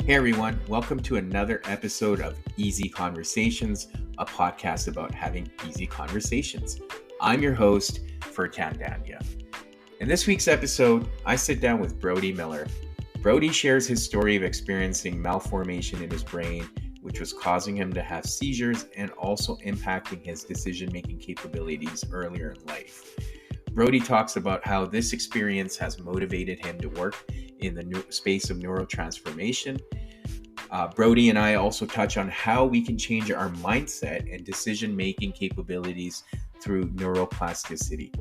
Hey everyone, welcome to another episode of Easy Conversations, a podcast about having easy conversations. I'm your host, Furkan Danya. In this week's episode, I sit down with Brody Miller. Brody shares his story of experiencing malformation in his brain, which was causing him to have seizures and also impacting his decision-making capabilities earlier in life. Brody talks about how this experience has motivated him to work in the space of neurotransformation. Brody and I also touch on how we can change our mindset and decision-making capabilities through neuroplasticity.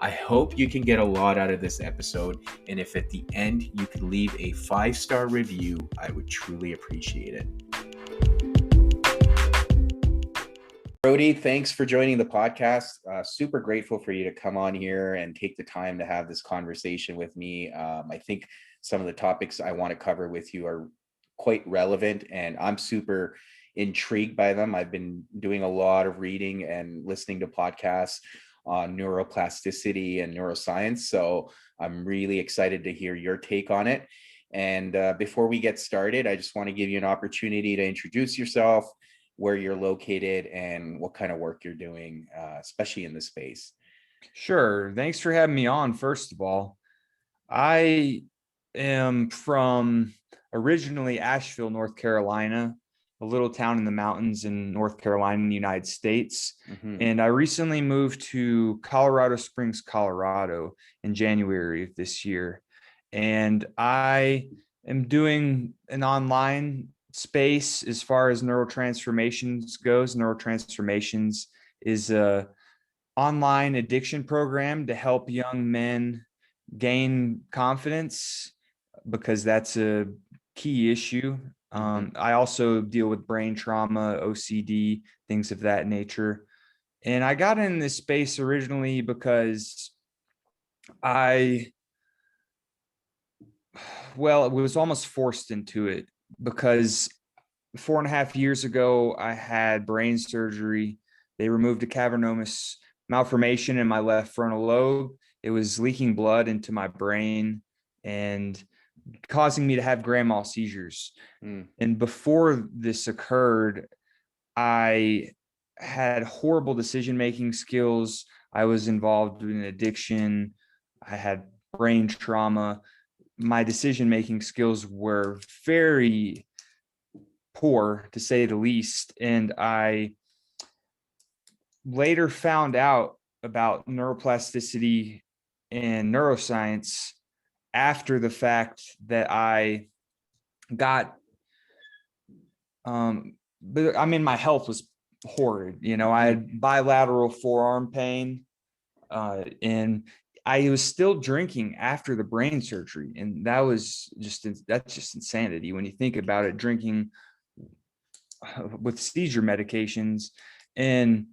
I hope you can get a lot out of this episode, and if at the end you could leave a 5-star review, I would truly appreciate it. Brody, thanks for joining the podcast. Super grateful for you to come on here and take the time to have this conversation with me. I think some of the topics I want to cover with you are quite relevant, and I'm super intrigued by them. I've been doing a lot of reading and listening to podcasts on neuroplasticity and neuroscience, so I'm really excited to hear your take on it. And before we get started, I just want to give you an opportunity to introduce yourself, where you're located, and what kind of work you're doing, especially in this space. Sure. Thanks for having me on. First of all, I am from originally Asheville, North Carolina, a little town in the mountains in North Carolina in the United States. And I recently moved to Colorado Springs, Colorado in January of this year. And I am doing an online space as far as neurotransformations goes. Neurotransformations is a online addiction program to help young men gain confidence, because that's a key issue. I also deal with brain trauma, OCD, things of that nature. And I got in this space originally because it was almost forced into it, because 4.5 years ago, I had brain surgery. They removed a cavernous malformation in my left frontal lobe. It was leaking blood into my brain and causing me to have grand mal seizures. And before this occurred, I had horrible decision-making skills. I was involved in addiction. I had brain trauma. My decision-making skills were very poor, to say the least. And I later found out about neuroplasticity and neuroscience after the fact that I got, but I mean, my health was horrid. I had bilateral forearm pain, and I was still drinking after the brain surgery. And that's just insanity when you think about it, drinking with seizure medications. And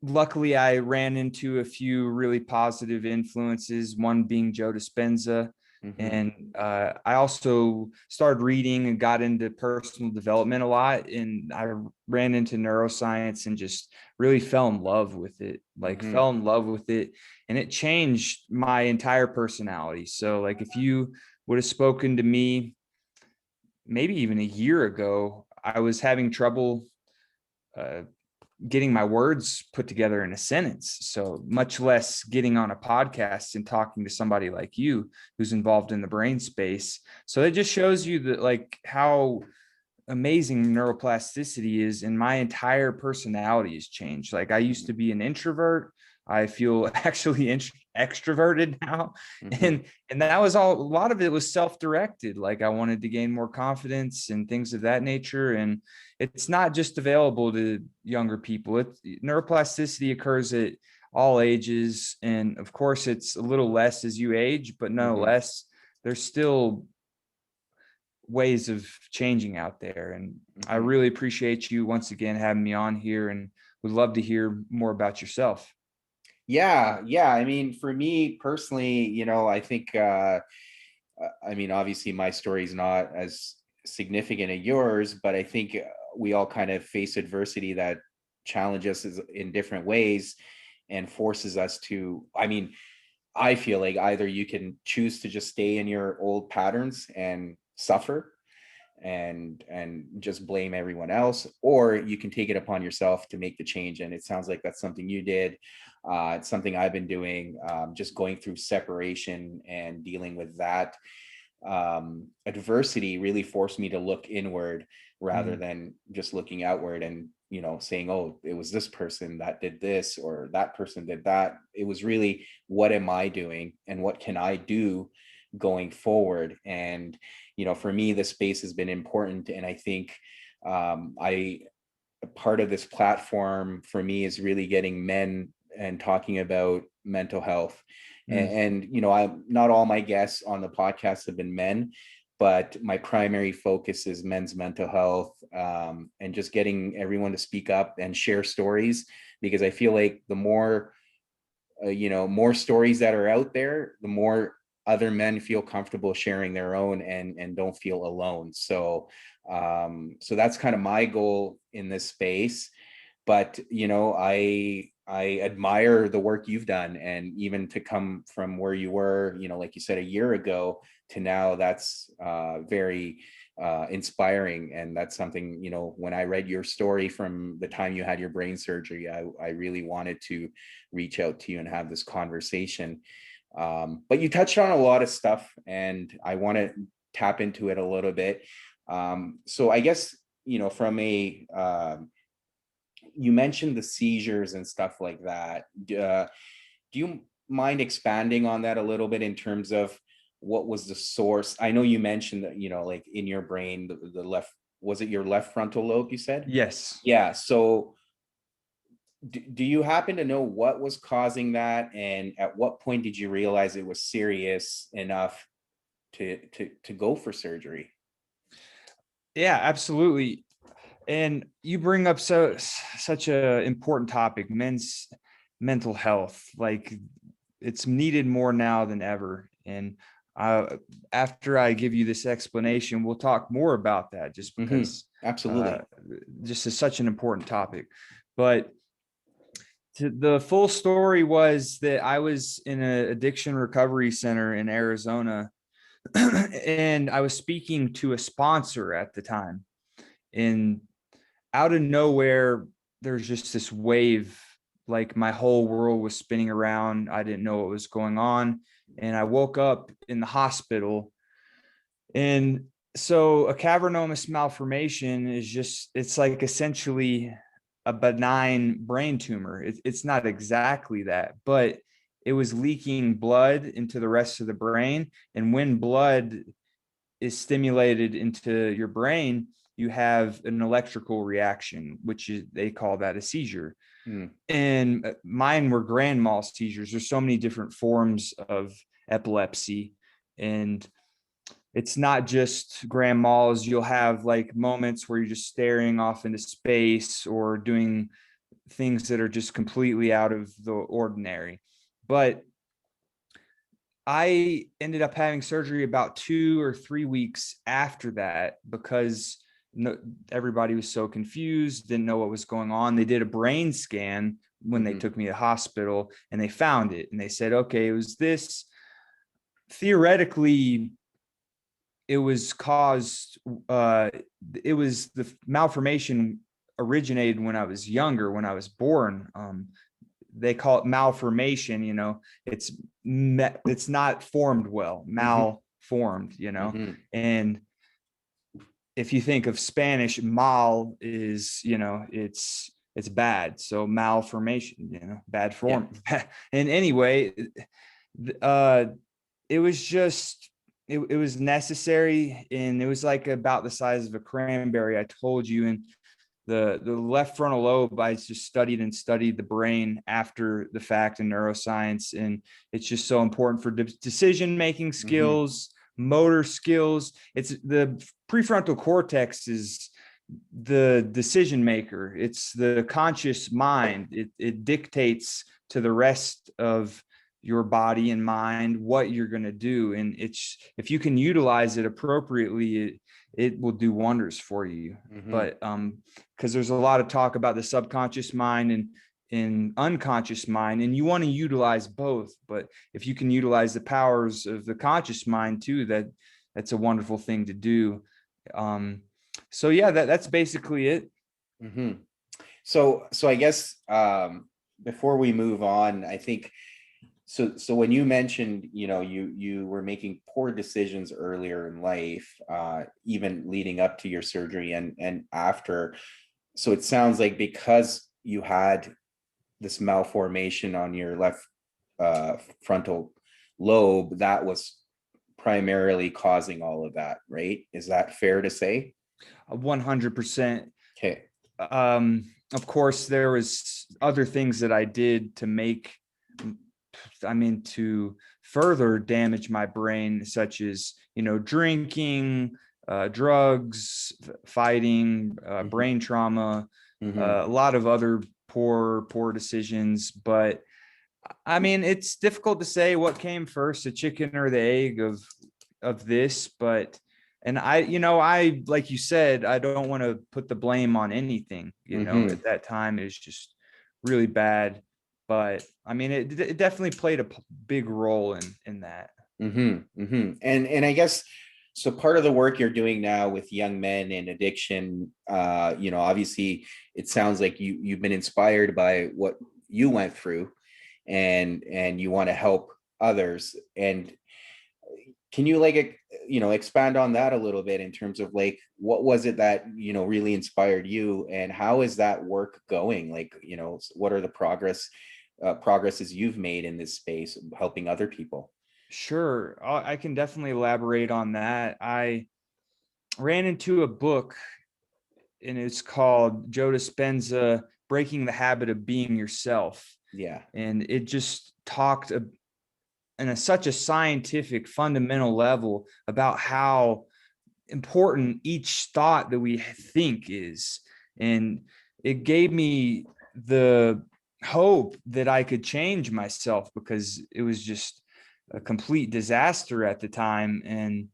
luckily I ran into a few really positive influences, one being Joe Dispenza. And I also started reading and got into personal development a lot. And I ran into neuroscience and just really fell in love with it, and it changed my entire personality. So if you would have spoken to me maybe even a year ago, I was having trouble getting my words put together in a sentence, so much less getting on a podcast and talking to somebody like you who's involved in the brain space. So it just shows you that how amazing neuroplasticity is, and my entire personality has changed. I used to be an introvert. I feel actually extroverted now. And that was a lot of it was self-directed. I wanted to gain more confidence and things of that nature. And it's not just available to younger people. Neuroplasticity occurs at all ages. And of course, it's a little less as you age, but nonetheless, there's still ways of changing out there. And I really appreciate you once again having me on here, and would love to hear more about yourself. Yeah. I mean, for me personally, I think, obviously my story is not as significant as yours, but I think we all kind of face adversity that challenges us in different ways and forces us to, I feel like either you can choose to just stay in your old patterns and suffer and just blame everyone else, or you can take it upon yourself to make the change. And it sounds like that's something you did. It's something I've been doing, just going through separation and dealing with that. Adversity really forced me to look inward rather than just looking outward and, saying, oh, it was this person that did this or that person did that. It was really, what am I doing and what can I do going forward? And, for me, the space has been important. And I think I part of this platform for me is really getting men and talking about mental health. And I not all my guests on the podcast have been men, but my primary focus is men's mental health, and just getting everyone to speak up and share stories, because I feel like the more more stories that are out there, the more other men feel comfortable sharing their own and don't feel alone. So that's kind of my goal in this space. But I admire the work you've done, and even to come from where you were, like you said, a year ago to now, that's very inspiring. And that's something, when I read your story from the time you had your brain surgery, I really wanted to reach out to you and have this conversation. But you touched on a lot of stuff, and I want to tap into it a little bit. So I guess, from you mentioned the seizures and stuff like that. Do you mind expanding on that a little bit in terms of what was the source? I know you mentioned that, like in your brain, the left, was it your left frontal lobe, you said? Yes. Yeah. So do you happen to know what was causing that? And at what point did you realize it was serious enough to go for surgery? Yeah, absolutely. And you bring up such a important topic, men's mental health. Like, it's needed more now than ever. And after I give you this explanation, we'll talk more about that, just because Absolutely. just is such an important topic. But the full story was that I was in an addiction recovery center in Arizona, and I was speaking to a sponsor at the time. And out of nowhere, there's just this wave, like my whole world was spinning around. I didn't know what was going on. And I woke up in the hospital. And so a cavernous malformation is just, it's like essentially a benign brain tumor. It's not exactly that, but it was leaking blood into the rest of the brain. And when blood is stimulated into your brain, you have an electrical reaction, which is, they call that a seizure. And mine were grand mal seizures. There's so many different forms of epilepsy, and it's not just grand mals. You'll have like moments where you're just staring off into space or doing things that are just completely out of the ordinary. But I ended up having surgery about 2 or 3 weeks after that, because everybody was so confused, didn't know what was going on. They did a brain scan when they took me to the hospital, and they found it. And they said, okay, it was this. Theoretically, it was caused, it was the malformation originated when I was younger, when I was born. They call it malformation, it's not formed well, malformed, and if you think of Spanish, mal is, it's bad. So malformation, bad form. Yeah. And anyway, it was just, it was necessary. And it was like about the size of a cranberry, I told you. And the left frontal lobe, I just studied the brain after the fact in neuroscience. And it's just so important for decision-making skills, motor skills. It's the prefrontal cortex is the decision maker. It's the conscious mind. It dictates to the rest of your body and mind what you're going to do. And it's, if you can utilize it appropriately, it will do wonders for you. But because there's a lot of talk about the subconscious mind, and in unconscious mind, and you want to utilize both. But if you can utilize the powers of the conscious mind too, that's a wonderful thing to do. So yeah, that's basically it. Mm-hmm. So I guess before we move on, I think so when you mentioned, you were making poor decisions earlier in life, even leading up to your surgery and after. So it sounds like because you had this malformation on your left frontal lobe, that was primarily causing all of that, right? Is that fair to say? 100%. Okay. Of course, there was other things that I did to further damage my brain, such as, drinking, drugs, fighting, brain trauma, Mm-hmm. a lot of other poor decisions. But I mean, it's difficult to say what came first, the chicken or the egg of this. But and I like you said, I don't want to put the blame on anything. Mm-hmm. At that time, it was just really bad. But I mean, it definitely played a big role in that. Mm-hmm. Mm-hmm. And I guess so part of the work you're doing now with young men in addiction, obviously it sounds like you've been inspired by what you went through, and you want to help others. And can you expand on that a little bit in terms of like what was it that really inspired you, and how is that work going? Like, what are the progresses you've made in this space helping other people? Sure, I can definitely elaborate on that. I ran into a book, and it's called Joe Dispenza, Breaking the Habit of Being Yourself. Yeah. And it just talked such a scientific, fundamental level about how important each thought that we think is. And it gave me the hope that I could change myself, because it was just a complete disaster at the time. And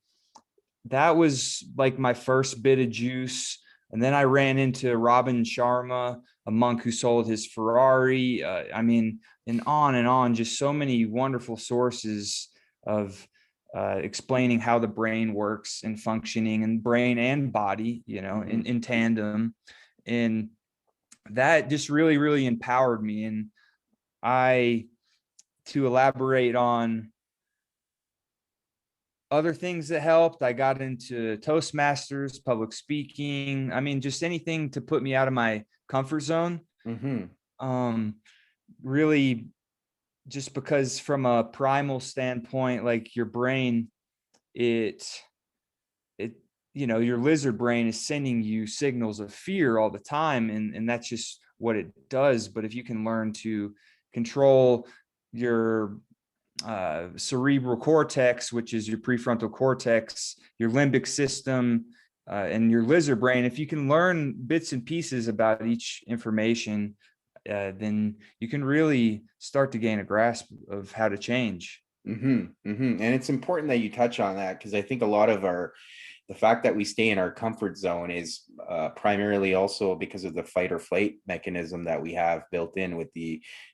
that was like my first bit of juice. And then I ran into Robin Sharma, a monk who sold his Ferrari. And on, just so many wonderful sources of explaining how the brain works and functioning, and brain and body, in tandem. And that just really, really empowered me. And to elaborate on other things that helped, I got into Toastmasters, public speaking. I mean, just anything to put me out of my comfort zone. Mm-hmm. Um, Really, just because from a primal standpoint, like your brain, it, your lizard brain is sending you signals of fear all the time. And that's just what it does. But if you can learn to control your cerebral cortex, which is your prefrontal cortex, your limbic system, and your lizard brain, if you can learn bits and pieces about each information, then you can really start to gain a grasp of how to change. Mm-hmm. Mm-hmm. And it's important that you touch on that, because I think a lot of the fact that we stay in our comfort zone is primarily also because of the fight or flight mechanism that we have built in with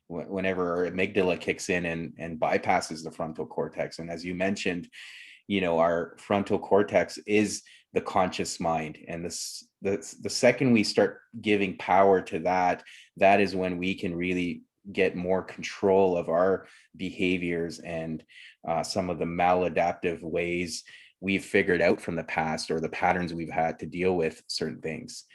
whenever our amygdala kicks in and bypasses the frontal cortex. And as you mentioned, our frontal cortex is the conscious mind, and the second we start giving power to that, that is when we can really get more control of our behaviors and some of the maladaptive ways we've figured out from the past, or the patterns we've had to deal with certain things.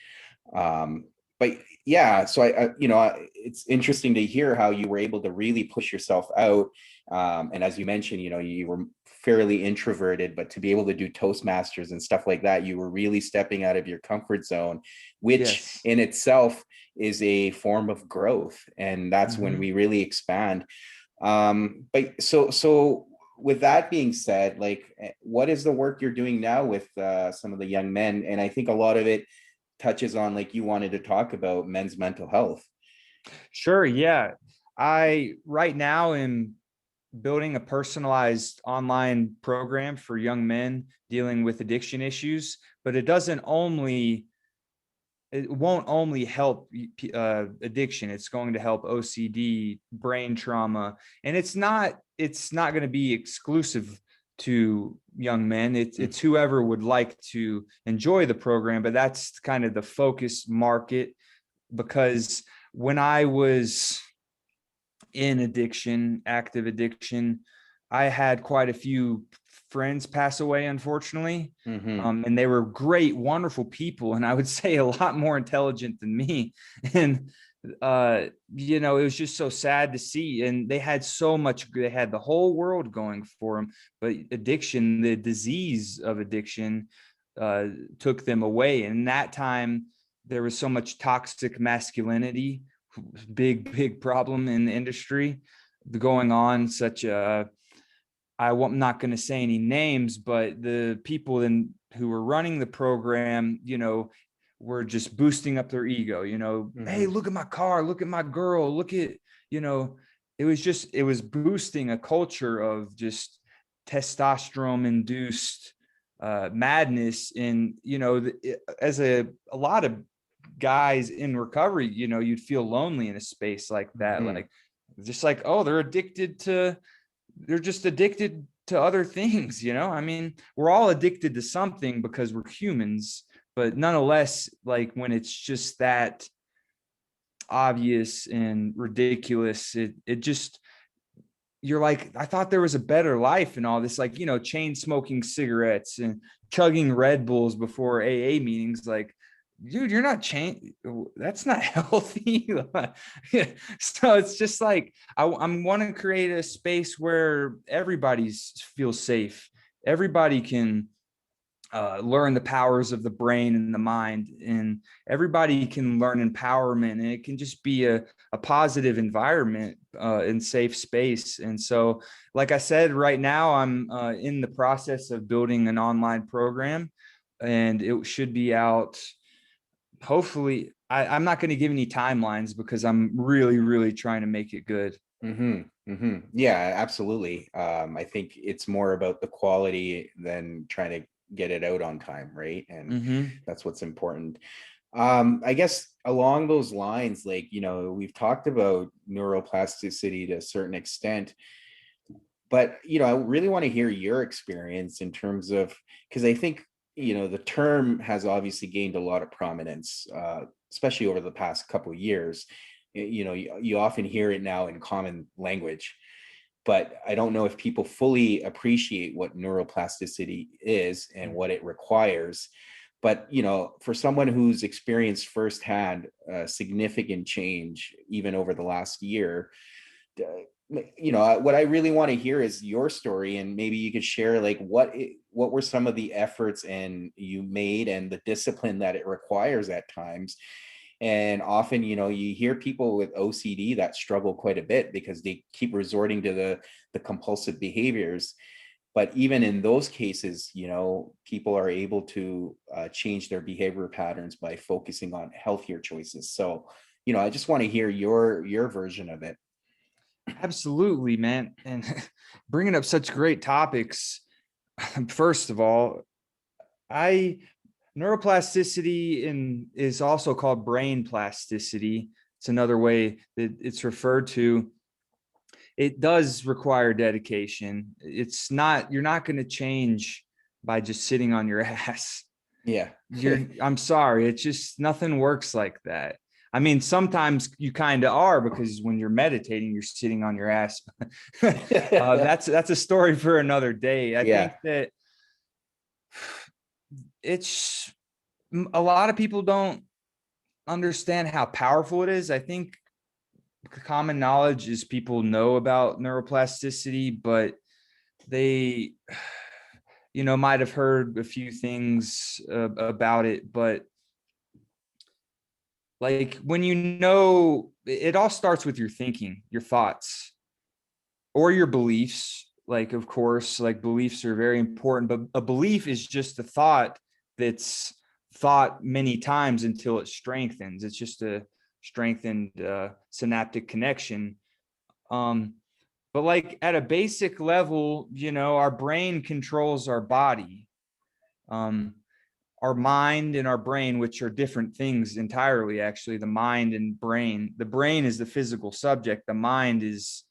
But yeah, so it's interesting to hear how you were able to really push yourself out. And as you mentioned, you were fairly introverted, but to be able to do Toastmasters and stuff like that, you were really stepping out of your comfort zone, which Yes. in itself is a form of growth. And that's when Mm-hmm. we really expand. But so with that being said, like, what is the work you're doing now with some of the young men? And I think a lot of it touches on, like you wanted to talk about, men's mental health. Sure. Yeah. I right now am building a personalized online program for young men dealing with addiction issues, but it it won't only help addiction. It's going to help OCD, brain trauma, and it's not going to be exclusive to young men. It's whoever would like to enjoy the program, but that's kind of the focus market. Because when I was in addiction, active addiction, I had quite a few friends pass away, unfortunately. And they were great, wonderful people. And I would say a lot more intelligent than me. And, it was just so sad to see. And they had so much, they had the whole world going for them. But addiction, the disease of addiction, took them away. And in that time, there was so much toxic masculinity, big problem in the industry going on. I'm not going to say any names, but the people who were running the program, were just boosting up their ego. Hey, look at my car, look at my girl, look at, it was boosting a culture of just testosterone induced madness. And as a lot of guys in recovery, you'd feel lonely in a space like that. Like, just like, oh, they're just addicted to other things. I mean, we're all addicted to something because we're humans, but nonetheless, like, when it's just that obvious and ridiculous, it just, you're like, I thought there was a better life and all this, like, chain smoking cigarettes and chugging Red Bulls before AA meetings. Like, dude, you're not that's not healthy. So it's just like, I'm want to create a space where everybody feels safe. Everybody can learn the powers of the brain and the mind, and everybody can learn empowerment, and it can just be a positive environment and safe space. And so, like I said, right now I'm in the process of building an online program, and it should be out hopefully. I'm not going to give any timelines because I'm really, really trying to make it good. Yeah, absolutely. I think it's more about the quality than trying to get it out on time, right? And that's what's important. I guess along those lines, like, we've talked about neuroplasticity to a certain extent, but, I really want to hear your experience in terms of, because I think, the term has obviously gained a lot of prominence, especially over the past couple of years. You often hear it now in common language, but I don't know if people fully appreciate what neuroplasticity is and what it requires. But, for someone who's experienced firsthand significant change, even over the last year, what I really want to hear is your story, and maybe you could share, like, what were some of the efforts and you made, and the discipline that it requires at times. And often, you hear people with OCD that struggle quite a bit because they keep resorting to the compulsive behaviors. But even in those cases, people are able to change their behavior patterns by focusing on healthier choices. So, I just want to hear your version of it. Absolutely, man. And bringing up such great topics. First of all, neuroplasticity is also called brain plasticity. It's another way that it's referred to. It does require dedication. You're not going to change by just sitting on your ass. Yeah. I'm sorry. It's just, nothing works like that. I mean, sometimes you kind of are, because when you're meditating, you're sitting on your ass. That's a story for another day. I think that it's, a lot of people don't understand how powerful it is. I think common knowledge is people know about neuroplasticity, but they, might have heard a few things about it. But like, when it all starts with your thinking, your thoughts, or your beliefs. Like, of course, like, beliefs are very important, but a belief is just a thought that's thought many times until it strengthens. It's just a strengthened synaptic connection. But like, at a basic level, our brain controls our body. our mind and our brain, which are different things entirely, actually. The mind and brain. The brain is the physical subject. The mind is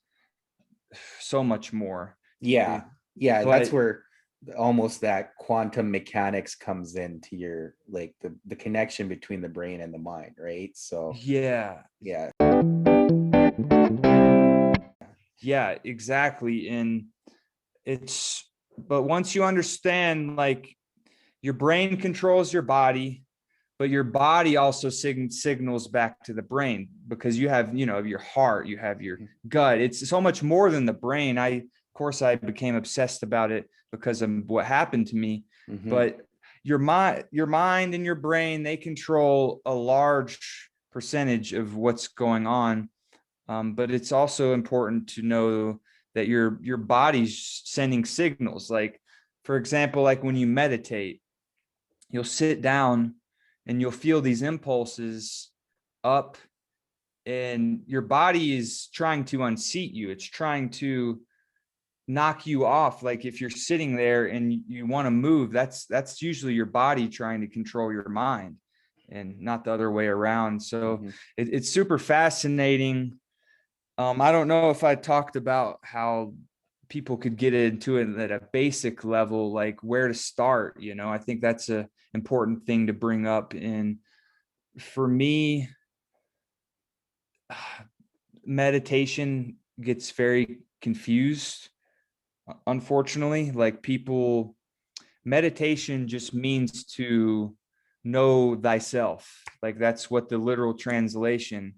so much more. Yeah. Yeah. That's But where almost that quantum mechanics comes into your, like, the connection between the brain and the mind, right? So, yeah, yeah. yeah, exactly. And but once you understand, like, your brain controls your body, but your body also signals back to the brain, because you have, your heart, you have your gut. It's so much more than the brain. Of course, I became obsessed about it because of what happened to me. Mm-hmm. But your mind and your brain, they control a large percentage of what's going on. But it's also important to know that your body's sending signals. Like, for example, like when you meditate, you'll sit down and you'll feel these impulses up, and your body is trying to unseat you. It's trying to knock you off. Like, if you're sitting there and you want to move, that's usually your body trying to control your mind, and not the other way around. So Mm-hmm. it's super fascinating. I don't know if I talked about how people could get into it at a basic level, like where to start. I think that's a important thing to bring up. And for me, meditation gets very confused, unfortunately. Like, meditation just means to know thyself. Like, that's what the literal translation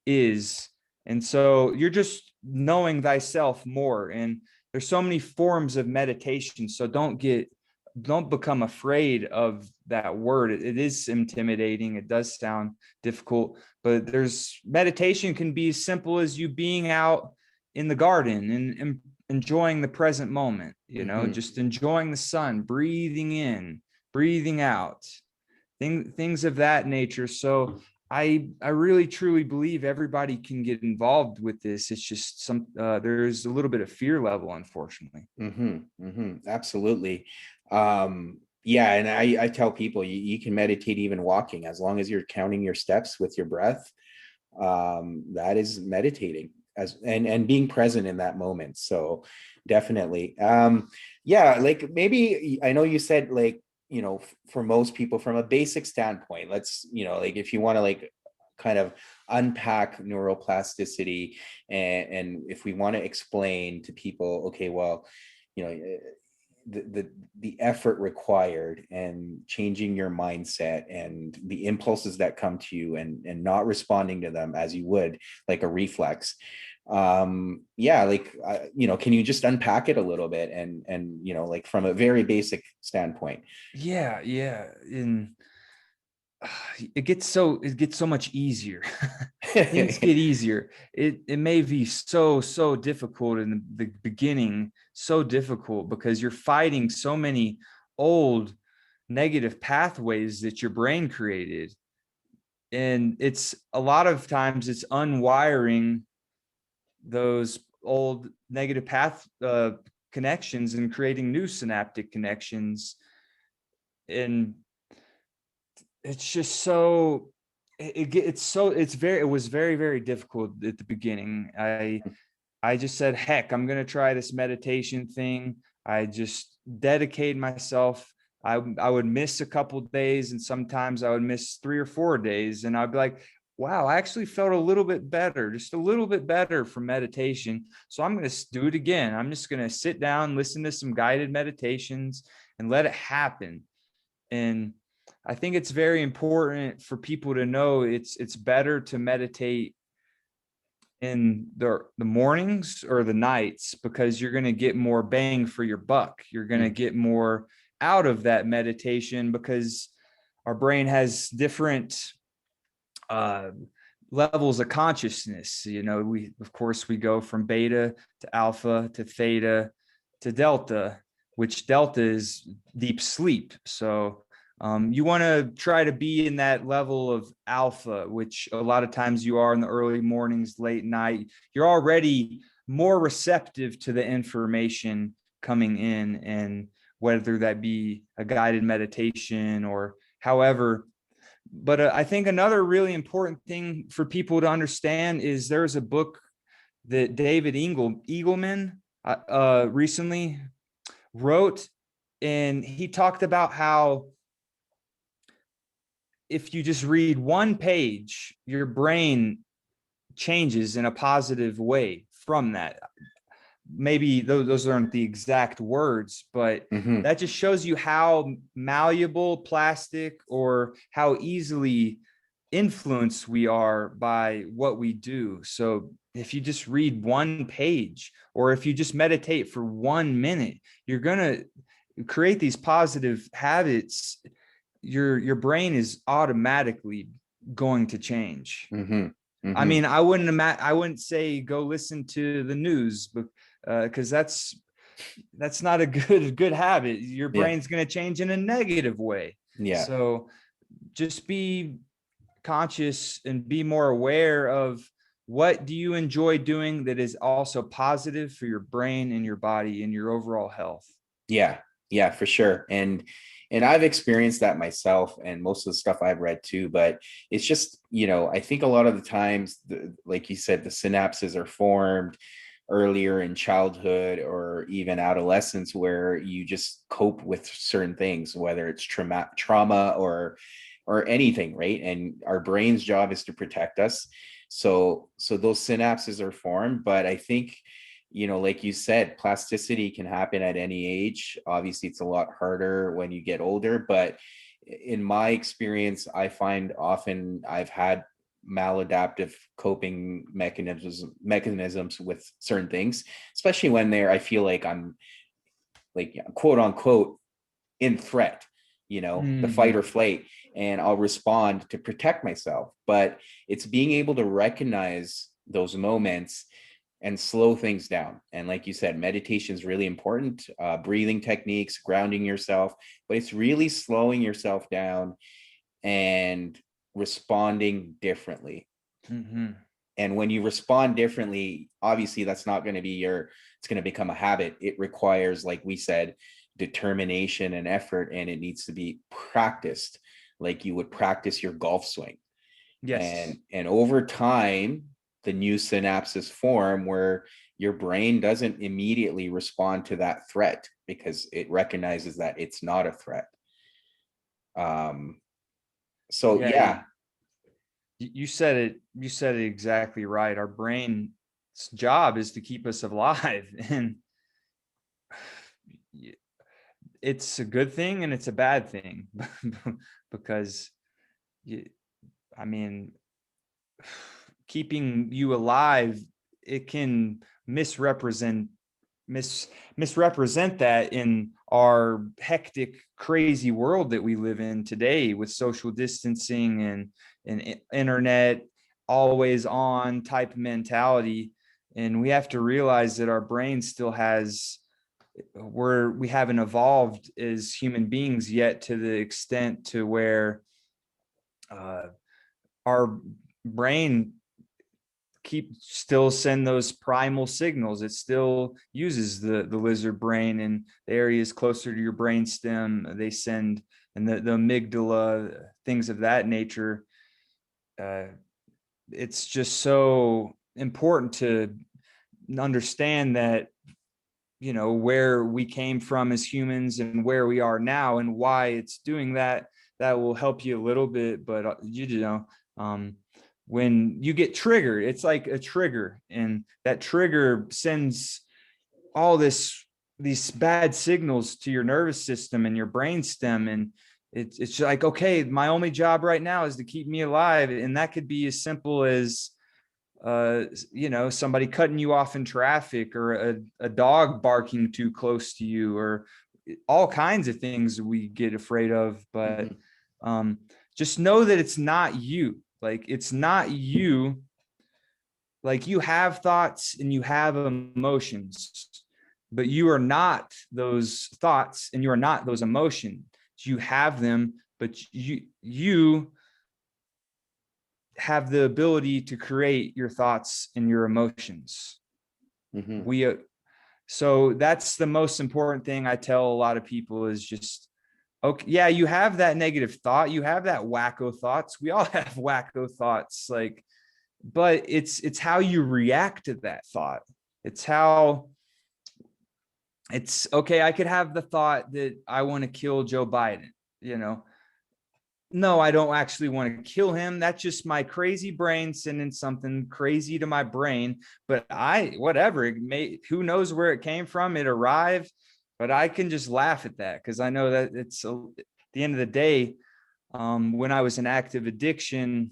is. And so you're just knowing thyself more. And there's so many forms of meditation. So don't become afraid of that word. It is intimidating. It does sound difficult, but there's meditation can be as simple as you being out in the garden and enjoying the present moment, Mm-hmm. just enjoying the sun, breathing in, breathing out, things of that nature. So I really truly believe everybody can get involved with this. It's just there's a little bit of fear level, unfortunately. Mm-hmm. Mm-hmm. Absolutely. Yeah, and I tell people you can meditate even walking, as long as you're counting your steps with your breath. That is meditating, and being present in that moment. So definitely. Yeah, like, maybe I know you said, like, for most people, from a basic standpoint, let's, like, if you want to, like, kind of unpack neuroplasticity, and if we want to explain to people, okay, well, you know the effort required, and changing your mindset, and the impulses that come to you, and not responding to them as you would, like, a reflex. Yeah, like, can you just unpack it a little bit, and like, from a very basic standpoint? Yeah, yeah. And it gets so much easier. Things get easier. It may be so difficult in the beginning, so difficult because you're fighting so many old negative pathways that your brain created. And it's a lot of times it's unwiring those old negative path connections and creating new synaptic connections. And it's just so it was very, very difficult at the beginning. I just said, heck, I'm going to try this meditation thing. I just dedicated myself. I would miss a couple of days, and sometimes I would miss 3 or 4 days, and I'd be like, wow, I actually felt a little bit better, just a little bit better from meditation. So I'm going to do it again. I'm just going to sit down, listen to some guided meditations, and let it happen. And I think it's very important for people to know it's better to meditate in the mornings or the nights, because you're going to get more bang for your buck. You're going to get more out of that meditation, because our brain has different uh, levels of consciousness. We go from beta to alpha to theta to delta, which delta is deep sleep. So you want to try to be in that level of alpha, which a lot of times you are in the early mornings, late night. You're already more receptive to the information coming in. And whether that be a guided meditation or however. But I think another really important thing for people to understand is there's a book that David Eagleman recently wrote, and he talked about how if you just read one page, your brain changes in a positive way from that. Maybe those aren't the exact words, but that just shows you how malleable, plastic, or how easily influenced we are by what we do. So if you just read one page, or if you just meditate for 1 minute, you're going to create these positive habits. Your brain is automatically going to change. I mean, I wouldn't say go listen to the news, but because that's not a good habit. Your brain's going to change in a negative way. Yeah. So just be conscious and be more aware of what do you enjoy doing that is also positive for your brain and your body and your overall health. Yeah, for sure. And I've experienced that myself, and most of the stuff I've read too, but it's just, I think a lot of the times, like you said, the synapses are formed earlier in childhood or even adolescence, where you just cope with certain things, whether it's trauma or anything, right? And our brain's job is to protect us. So those synapses are formed, but I think, like you said, plasticity can happen at any age. Obviously, it's a lot harder when you get older, but in my experience, I find often I've had maladaptive coping mechanisms with certain things, especially when I feel like I'm, like, quote unquote, in threat, the fight or flight, and I'll respond to protect myself. But it's being able to recognize those moments and slow things down. And like you said, meditation is really important, breathing techniques, grounding yourself, but it's really slowing yourself down and responding differently. And when you respond differently, obviously that's not going to be it's going to become a habit. It requires, like we said, determination and effort, and it needs to be practiced like you would practice your golf swing. Yes. And over time, the new synapses form where your brain doesn't immediately respond to that threat because it recognizes that it's not a threat. So yeah. You said it exactly right. Our brain's job is to keep us alive, and it's a good thing and it's a bad thing because I mean, keeping you alive, it can misrepresent that in our hectic, crazy world that we live in today, with social distancing and internet always on type mentality. And we have to realize that our brain still has, we haven't evolved as human beings yet to the extent to where our brain still send those primal signals. It still uses the lizard brain, and the areas closer to your brain stem, they send, and the amygdala, things of that nature. It's just so important to understand that, where we came from as humans and where we are now and why it's doing that. That will help you a little bit, but when you get triggered, it's like a trigger, and that trigger sends all these bad signals to your nervous system and your brain stem. And it's like, okay, my only job right now is to keep me alive. And that could be as simple as, somebody cutting you off in traffic, or a dog barking too close to you, or all kinds of things we get afraid of. But just know that it's not you. Like, it's not you. Like, you have thoughts and you have emotions, but you are not those thoughts and you are not those emotions. You have them, but you have the ability to create your thoughts and your emotions. So that's the most important thing I tell a lot of people is just, okay, yeah, you have that negative thought, you have that wacko thoughts. We all have wacko thoughts, like, but it's how you react to that thought. It's how it's okay. I could have the thought that I want to kill Joe Biden, you know. No, I don't actually want to kill him. That's just my crazy brain sending something crazy to my brain. But whatever, who knows where it came from? It arrived, but I can just laugh at that because I know that at the end of the day, when I was in active addiction,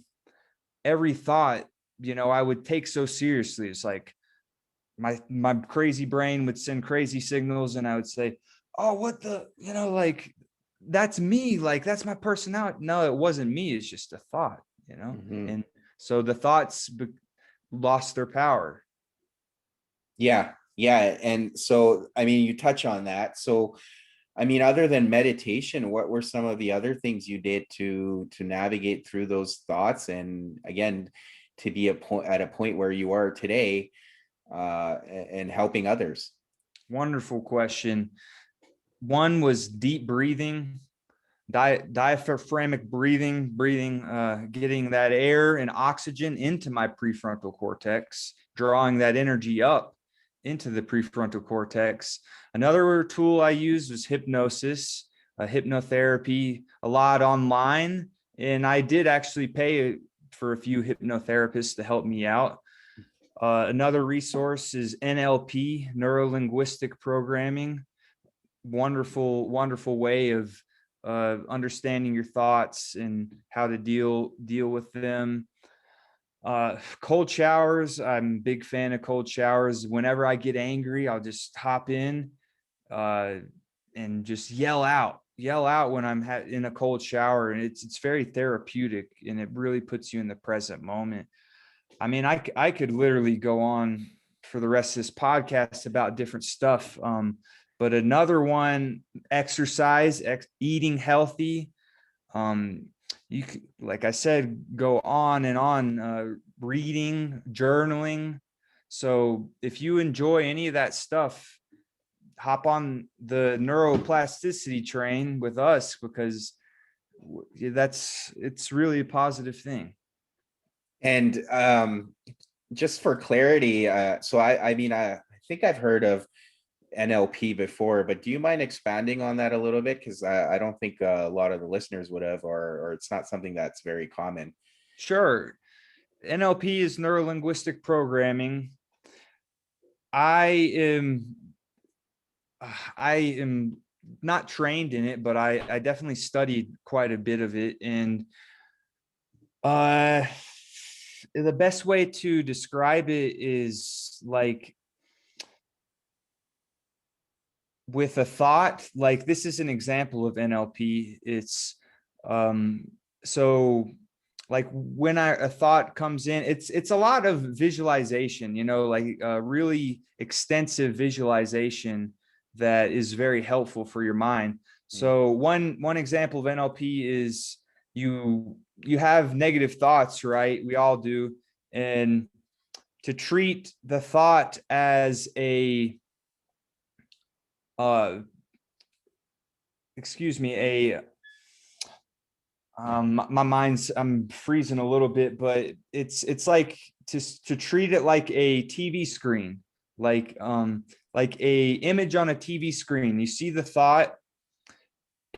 every thought, I would take so seriously. It's like my crazy brain would send crazy signals, and I would say, "Oh, what the, like." That's me, like that's my personality. No, it wasn't me, it's just a thought. Mm-hmm. And so the thoughts lost their power. Yeah, yeah. And so, I mean, you touch on that. So, I mean, other than meditation, what were some of the other things you did to navigate through those thoughts, and again, to be at a point where you are today, and helping others? Wonderful question. One was deep breathing, diaphragmatic breathing, getting that air and oxygen into my prefrontal cortex, drawing that energy up into the prefrontal cortex. Another tool I used was hypnosis, hypnotherapy, a lot online. And I did actually pay for a few hypnotherapists to help me out. Another resource is NLP, neuro linguistic programming. Wonderful way of understanding your thoughts and how to deal with them. Cold showers, I'm a big fan of cold showers. Whenever I get angry, I'll just hop in uh, and just yell out when I'm in a cold shower, and it's very therapeutic, and it really puts you in the present moment. I mean, I could literally go on for the rest of this podcast about different stuff. But another one, exercise, eating healthy. You could, like I said, go on and on, reading, journaling. So if you enjoy any of that stuff, hop on the neuroplasticity train with us, because it's really a positive thing. And just for clarity, so I mean, I think I've heard of NLP before, but do you mind expanding on that a little bit? Because I don't think a lot of the listeners would have, or it's not something that's very common. Sure. NLP is neuro linguistic programming. I am I am not trained in it, but I definitely studied quite a bit of it. And the best way to describe it is like with a thought. Like, this is an example of NLP. It's so like when a thought comes in, it's a lot of visualization, like really extensive visualization that is very helpful for your mind. So one example of NLP is you have negative thoughts, right? We all do. And to treat the thought as a uh excuse me, my mind's, I'm freezing a little bit, but it's like to treat it like a TV screen, like a image on a TV screen. You see the thought,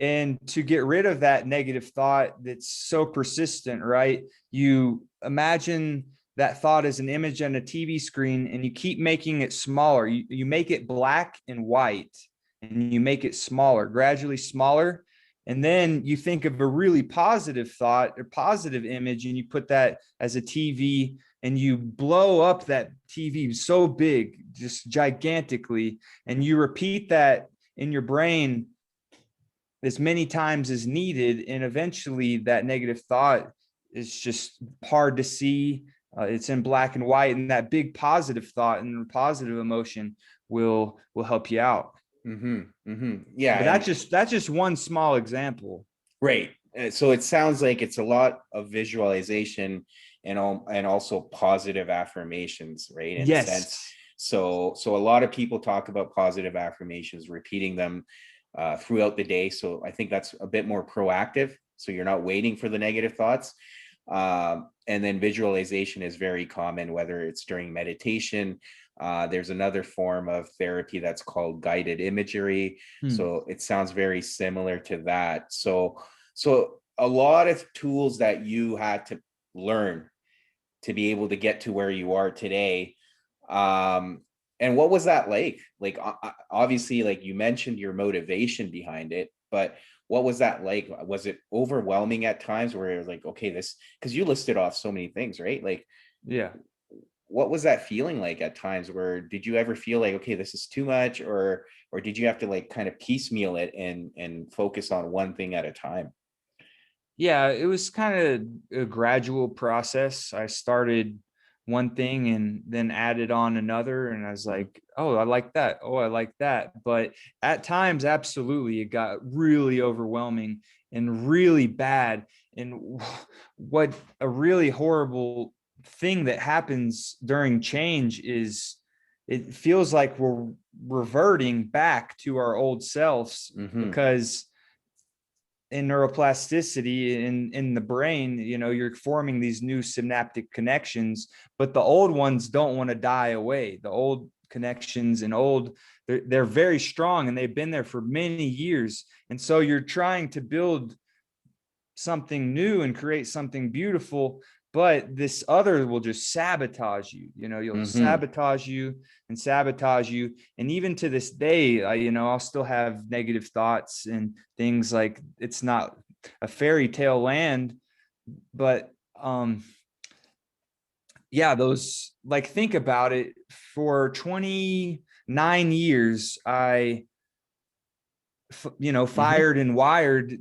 and to get rid of that negative thought that's so persistent, right? You imagine that thought as an image on a TV screen, and you keep making it smaller. You make it black and white, and you make it smaller, gradually smaller. And then you think of a really positive thought or positive image, and you put that as a TV, and you blow up that TV so big, just gigantically. And you repeat that in your brain as many times as needed. And eventually that negative thought is just hard to see. It's in black and white, and that big positive thought and positive emotion will help you out. Mm-hmm, mm-hmm. Yeah, But that's just one small example. right. So it sounds like it's a lot of visualization and also positive affirmations, right? In a sense. Yes. So a lot of people talk about positive affirmations, repeating them throughout the day. So I think that's a bit more proactive. So you're not waiting for the negative thoughts. And then visualization is very common, whether it's during meditation. There's another form of therapy that's called guided imagery. Hmm. So it sounds very similar to that. So a lot of tools that you had to learn to be able to get to where you are today. Um, and what was that like? Like, obviously, like you mentioned your motivation behind it, but what was that like? Was it overwhelming at times where you're like, okay, this, because you listed off so many things, right? Like, Yeah. what was that feeling like at times? Where did you ever feel like, okay, this is too much, or did you have to like kind of piecemeal it and focus on one thing at a time? Yeah, it was kind of a gradual process. I started one thing and then added on another. And I was Mhm. like, oh, I like that. Oh, I like that. But at times, absolutely, it got really overwhelming and really bad. And what a really horrible thing that happens during change is it feels like we're reverting back to our old selves Mhm. because in neuroplasticity in the brain, you're forming these new synaptic connections, but the old ones don't want to die away. The old connections and they're very strong and they've been there for many years, and so you're trying to build something new and create something beautiful, but this other will just sabotage you. You'll Mhm. sabotage you and sabotage you. And even to this day, I'll still have negative thoughts and things like it's not a fairy tale land, but yeah, those, like, think about it. For 29 years, I Mhm. fired and wired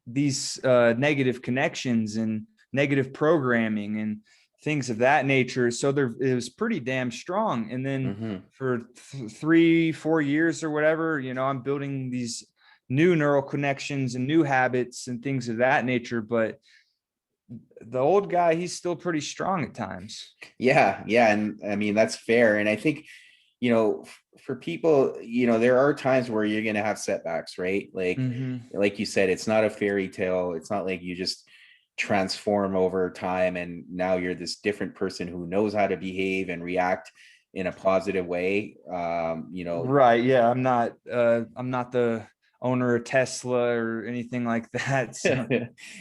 these negative connections and negative programming and things of that nature. So there, it was pretty damn strong. And then Mhm. for 3-4 years or whatever, I'm building these new neural connections and new habits and things of that nature. But the old guy, he's still pretty strong at times. Yeah, yeah, and I mean that's fair. And I think, for people, there are times where you're gonna have setbacks, right? Mm-hmm. Like you said, it's not a fairy tale. It's not like you just transform over time and now you're this different person who knows how to behave and react in a positive way. Right. Yeah. I'm not the owner of Tesla or anything like that. So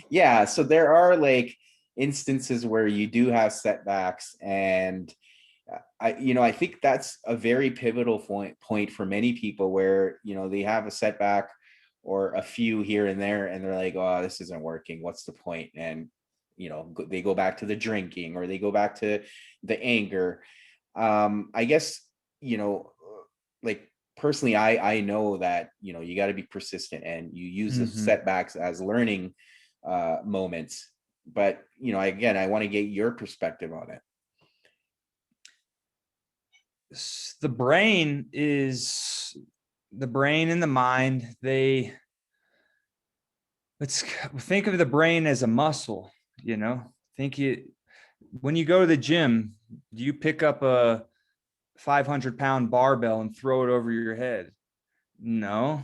Yeah, so there are like instances where you do have setbacks, and I think that's a very pivotal point for many people where, they have a setback or a few here and there, and they're like, oh, this isn't working. What's the point? And, they go back to the drinking or they go back to the anger. I guess, like personally, I know that, you got to be persistent and you use the mhm. setbacks as learning moments. But, again, I want to get your perspective on it. The brain and the mind. Let's think of the brain as a muscle. Think it when you go to the gym, do you pick up a 500-pound barbell and throw it over your head? No.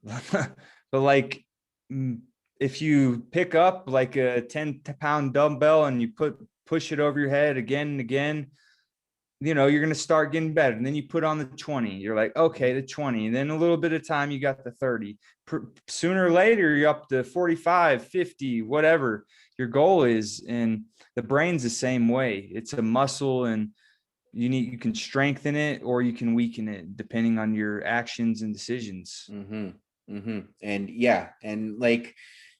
But like, mm, if you pick up like a 10-pound dumbbell and you push it over your head again and again, you're going to start getting better. And then you put on the 20. You're like, okay, the 20. And then a little bit of time, you got the 30. Sooner or later, you're up to 45, 50, whatever your goal is. And the brain's the same way. It's a muscle, and you can strengthen it or you can weaken it depending on your actions and decisions. Mm-hmm. Mm-hmm. And yeah, and like,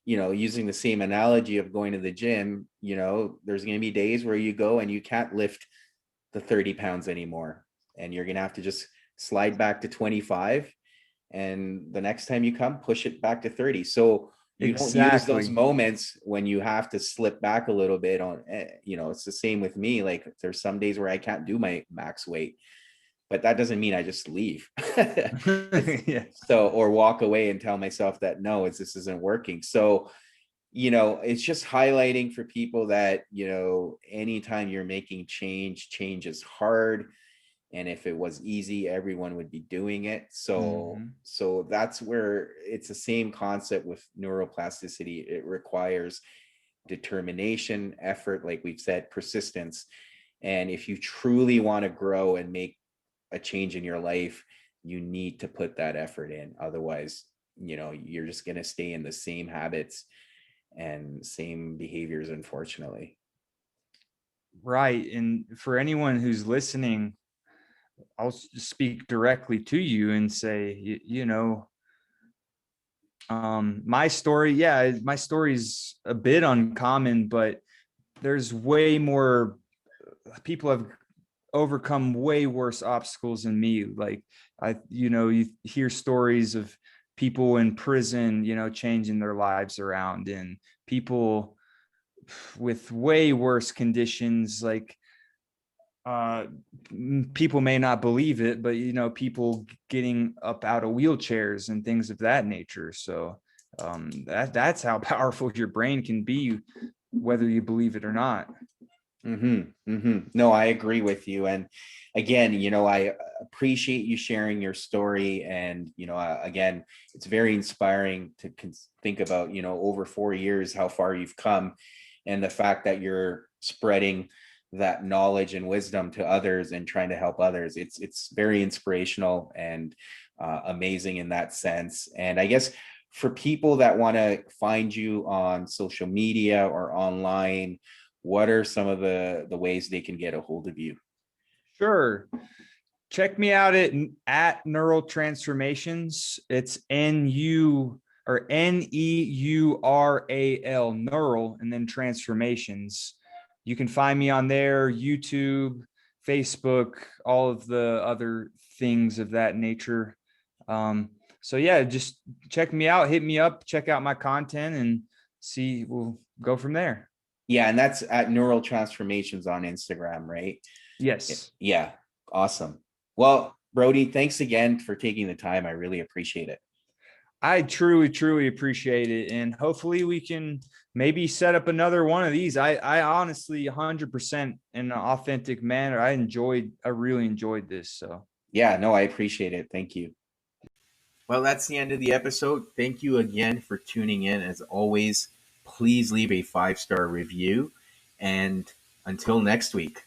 using the same analogy of going to the gym, there's going to be days where you go and you can't lift the 30 pounds anymore. And you're going to have to just slide back to 25. And the next time you come, push it back to 30. So you don't use those Exactly. moments when you have to slip back a little bit on, it's the same with me. Like there's some days where I can't do my max weight, but that doesn't mean I just leave. It's Yeah. so, or walk away and tell myself that no, this isn't working. So, it's just highlighting for people that, anytime you're making change is hard. And if it was easy, everyone would be doing it. So Mhm. so that's where it's the same concept with neuroplasticity. It requires determination, effort, like we've said, persistence. And if you truly want to grow and make a change in your life, you need to put that effort in. Otherwise, you're just going to stay in the same habits and same behaviors, unfortunately. Right. And for anyone who's listening, I'll speak directly to you and say, my story, yeah, my story is a bit uncommon, but there's way more people have overcome way worse obstacles than me. Like you hear stories of people in prison, changing their lives around, and people with way worse conditions, like uh people may not believe it, but people getting up out of wheelchairs and things of that nature. So that's how powerful your brain can be, whether you believe it or not. No, I agree with you. And again, I appreciate you sharing your story. And, again, it's very inspiring to think about, over 4 years, how far you've come, and the fact that you're spreading that knowledge and wisdom to others and trying to help others. It's very inspirational and amazing in that sense. And I guess for people that want to find you on social media or online, what are some of the ways they can get a hold of you? Sure. Check me out at Neural Transformations. It's NEURAL, Neural, and then Transformations. You can find me on there, YouTube, Facebook, all of the other things of that nature. So yeah, just check me out, hit me up, check out my content, and see. We'll go from there. Yeah, and that's at Neural Transformations on Instagram, right? Yes. Yeah, awesome. Well, Brody, thanks again for taking the time. I really appreciate it. I truly, truly appreciate it. And hopefully we can maybe set up another one of these. I honestly 100% in an authentic manner. I really enjoyed this. So Yeah, no, I appreciate it. Thank you. Well, that's the end of the episode. Thank you again for tuning in. As always, please leave a 5-star review. And until next week.